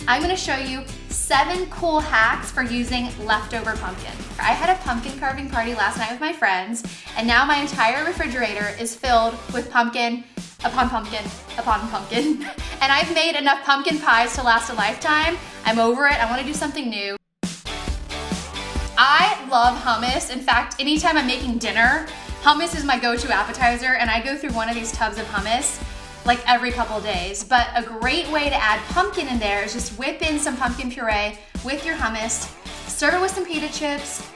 I'm gonna show you 7 cool hacks for using leftover pumpkin. I had a pumpkin carving party last night with my friends, and now my entire refrigerator is filled with pumpkin upon pumpkin upon pumpkin. And I've made enough pumpkin pies to last a lifetime. I'm over it, I wanna do something new. I love hummus. In fact, anytime I'm making dinner, hummus is my go-to appetizer, and I go through one of these tubs of hummus like every couple days. But a great way to add pumpkin in there is just whip in some pumpkin puree with your hummus, serve it with some pita chips.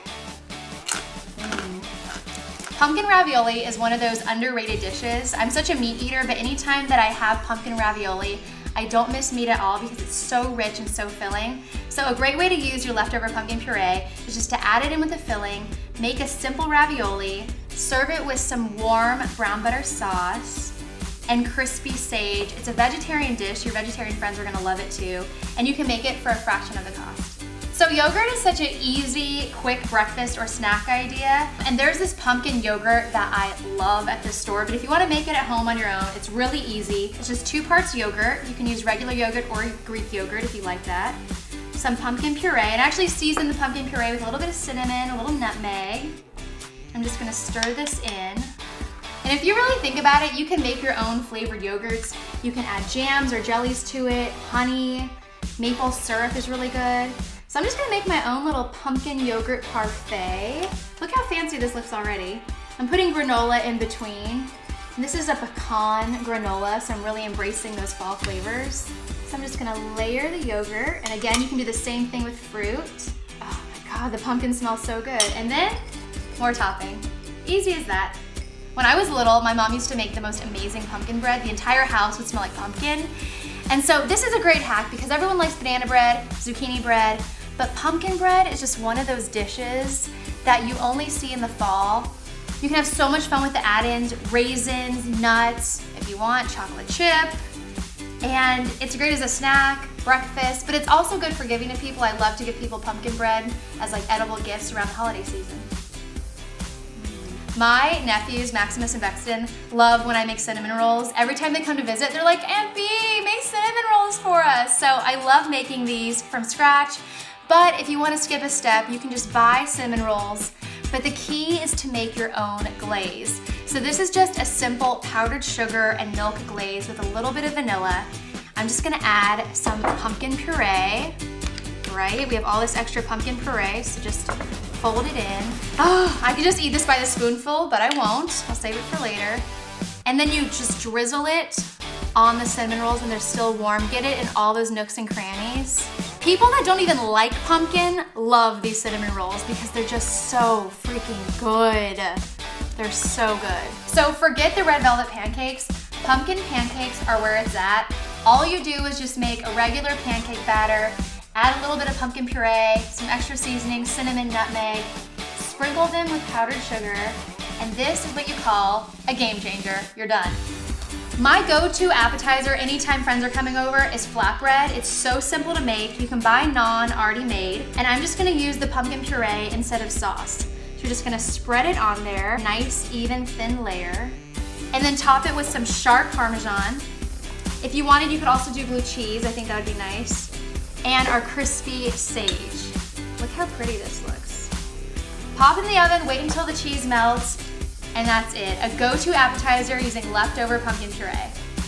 Pumpkin ravioli is one of those underrated dishes. I'm such a meat eater, but anytime that I have pumpkin ravioli, I don't miss meat at all because it's so rich and so filling. So a great way to use your leftover pumpkin puree is just to add it in with the filling, make a simple ravioli, serve it with some warm brown butter sauce and crispy sage. It's a vegetarian dish. Your vegetarian friends are gonna love it too. And you can make it for a fraction of the cost. So yogurt is such an easy, quick breakfast or snack idea. And there's this pumpkin yogurt that I love at the store, but if you wanna make it at home on your own, it's really easy. It's just 2 parts yogurt. You can use regular yogurt or Greek yogurt if you like that. Some pumpkin puree, and I actually season the pumpkin puree with a little bit of cinnamon, a little nutmeg. I'm just gonna stir this in. And if you really think about it, you can make your own flavored yogurts. You can add jams or jellies to it, honey, maple syrup is really good. So I'm just gonna make my own little pumpkin yogurt parfait. Look how fancy this looks already. I'm putting granola in between. And this is a pecan granola, so I'm really embracing those fall flavors. So I'm just gonna layer the yogurt. And again, you can do the same thing with fruit. Oh my God, the pumpkin smells so good. And then more topping. Easy as that. When I was little, my mom used to make the most amazing pumpkin bread. The entire house would smell like pumpkin. And so this is a great hack because everyone likes banana bread, zucchini bread, but pumpkin bread is just one of those dishes that you only see in the fall. You can have so much fun with the add-ins, raisins, nuts, if you want, chocolate chip. And it's great as a snack, breakfast, but it's also good for giving to people. I love to give people pumpkin bread as like edible gifts around the holiday season. My nephews, Maximus and Bexton, love when I make cinnamon rolls. Every time they come to visit, they're like, Aunt B, make cinnamon rolls for us. So I love making these from scratch. But if you want to skip a step, you can just buy cinnamon rolls. But the key is to make your own glaze. So this is just a simple powdered sugar and milk glaze with a little bit of vanilla. I'm just gonna add some pumpkin puree, right? We have all this extra pumpkin puree, so just fold it in. Oh, I could just eat this by the spoonful, but I won't. I'll save it for later. And then you just drizzle it on the cinnamon rolls when they're still warm. Get it in all those nooks and crannies. People that don't even like pumpkin love these cinnamon rolls because they're just so freaking good. They're so good. So forget the red velvet pancakes. Pumpkin pancakes are where it's at. All you do is just make a regular pancake batter, add a little bit of pumpkin puree, some extra seasoning, cinnamon, nutmeg, sprinkle them with powdered sugar, and this is what you call a game changer. You're done. My go-to appetizer anytime friends are coming over is flatbread. It's so simple to make. You can buy naan already made, and I'm just gonna use the pumpkin puree instead of sauce. So you're just gonna spread it on there, nice, even, thin layer, and then top it with some sharp Parmesan. If you wanted, you could also do blue cheese. I think that would be nice. And our crispy sage. Look how pretty this looks. Pop in the oven, wait until the cheese melts, and that's it. A go-to appetizer using leftover pumpkin puree.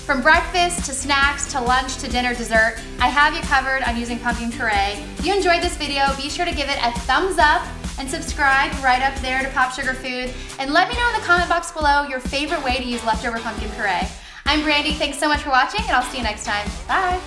From breakfast to snacks to lunch to dinner, dessert, I have you covered on using pumpkin puree. If you enjoyed this video, be sure to give it a thumbs up and subscribe right up there to Pop Sugar Food. And let me know in the comment box below your favorite way to use leftover pumpkin puree. I'm Brandy, thanks so much for watching, and I'll see you next time. Bye.